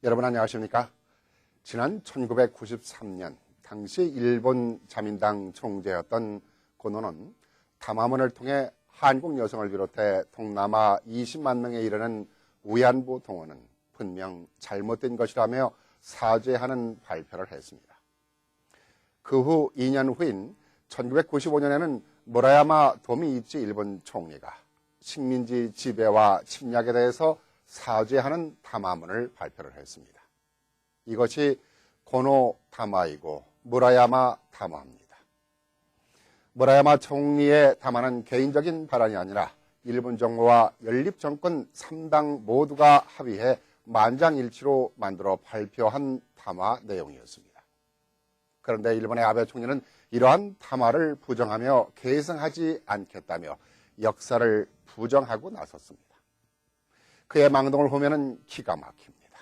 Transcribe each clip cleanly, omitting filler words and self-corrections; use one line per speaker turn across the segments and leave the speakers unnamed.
여러분 안녕하십니까? 지난 1993년 당시 일본 자민당 총재였던 고노는 담화문을 통해 한국 여성을 비롯해 동남아 20만 명에 이르는 위안부 동원은 분명 잘못된 것이라며 사죄하는 발표를 했습니다. 그 후 2년 후인 1995년에는 무라야마 도미이치 일본 총리가 식민지 지배와 침략에 대해서 사죄하는 담화문을 발표를 했습니다. 이것이 고노 담화이고 무라야마 담화입니다. 무라야마 총리의 담화는 개인적인 발언이 아니라 일본 정부와 연립정권 3당 모두가 합의해 만장일치로 만들어 발표한 담화 내용이었습니다. 그런데 일본의 아베 총리는 이러한 담화를 부정하며 계승하지 않겠다며 역사를 부정하고 나섰습니다. 그의 망동을 보면 기가 막힙니다.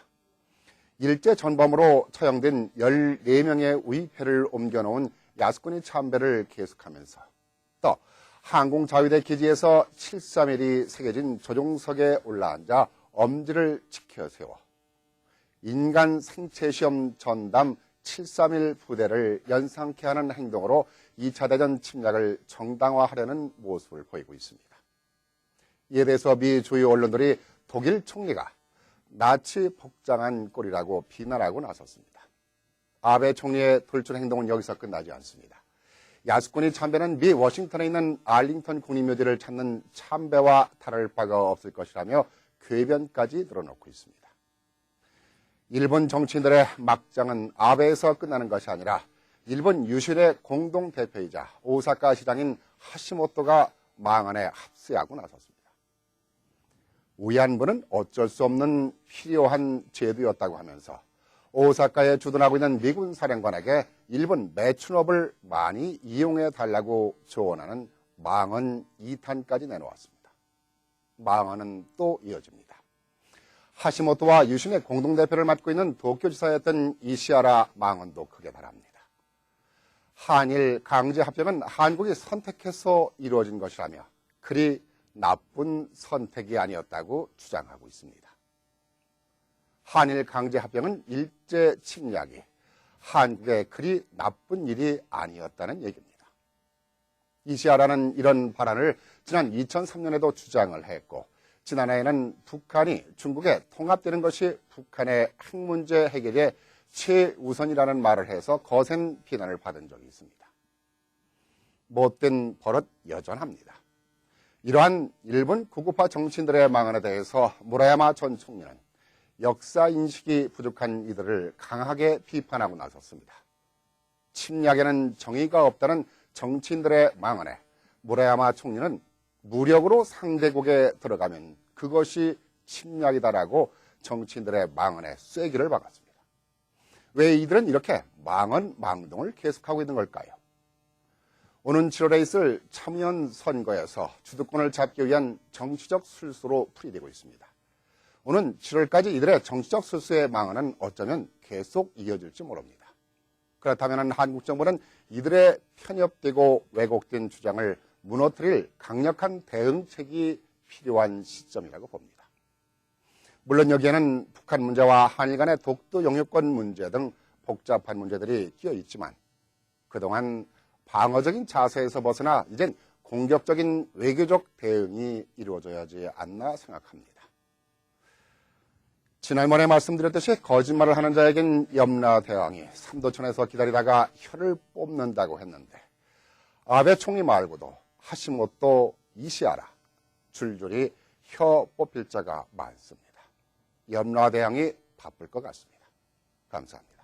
일제 전범으로 처형된 14명의 위패를 옮겨놓은 야스쿠니 참배를 계속하면서 또 항공자위대 기지에서 731이 새겨진 조종석에 올라앉아 엄지를 치켜세워 인간 생체시험 전담 731 부대를 연상케 하는 행동으로 2차 대전 침략을 정당화하려는 모습을 보이고 있습니다. 이에 대해서 미 주요 언론들이 독일 총리가 나치 복장한 꼴이라고 비난하고 나섰습니다. 아베 총리의 돌출 행동은 여기서 끝나지 않습니다. 야스쿠니 참배는 미 워싱턴에 있는 알링턴 국립묘지를 찾는 참배와 다를 바가 없을 것이라며 궤변까지 늘어놓고 있습니다. 일본 정치인들의 막장은 아베에서 끝나는 것이 아니라 일본 유실의 공동대표이자 오사카 시장인 하시모토가 망언에 합세하고 나섰습니다. 위안부는 어쩔 수 없는 필요한 제도였다고 하면서 오사카에 주둔하고 있는 미군 사령관에게 일본 매춘업을 많이 이용해 달라고 조언하는 망언 2탄까지 내놓았습니다. 망언은 또 이어집니다. 하시모토와 유신의 공동대표를 맡고 있는 도쿄지사였던 이시하라 망언도 크게 달합니다. 한일 강제합병은 한국이 선택해서 이루어진 것이라며 그리 나쁜 선택이 아니었다고 주장하고 있습니다. 한일 강제합병은 일제 침략이 한국에 그리 나쁜 일이 아니었다는 얘기입니다. 이시하라는 이런 발언을 지난 2003년에도 주장을 했고 지난해에는 북한이 중국에 통합되는 것이 북한의 핵 문제 해결의 최우선이라는 말을 해서 거센 비난을 받은 적이 있습니다. 못된 버릇 여전합니다. 이러한 일본 구구파 정치인들의 망언에 대해서 무라야마 전 총리는 역사인식이 부족한 이들을 강하게 비판하고 나섰습니다. 침략에는 정의가 없다는 정치인들의 망언에 무라야마 총리는 무력으로 상대국에 들어가면 그것이 침략이다라고 정치인들의 망언에 쐐기를 박았습니다. 왜 이들은 이렇게 망언망동을 계속하고 있는 걸까요? 오는 7월에 있을 참의원 선거에서 주도권을 잡기 위한 정치적 술수로 풀이되고 있습니다. 오는 7월까지 이들의 정치적 술수의 망언은 어쩌면 계속 이어질지 모릅니다. 그렇다면 한국 정부는 이들의 편협되고 왜곡된 주장을 무너뜨릴 강력한 대응책이 필요한 시점이라고 봅니다. 물론 여기에는 북한 문제와 한일 간의 독도 영유권 문제 등 복잡한 문제들이 끼어 있지만 그동안 방어적인 자세에서 벗어나 이젠 공격적인 외교적 대응이 이루어져야 하지 않나 생각합니다. 지난번에 말씀드렸듯이 거짓말을 하는 자에겐 염라대왕이 삼도천에서 기다리다가 혀를 뽑는다고 했는데 아베 총리 말고도 하시모토 이시하라 줄줄이 혀 뽑힐 자가 많습니다. 염라대왕이 바쁠 것 같습니다. 감사합니다.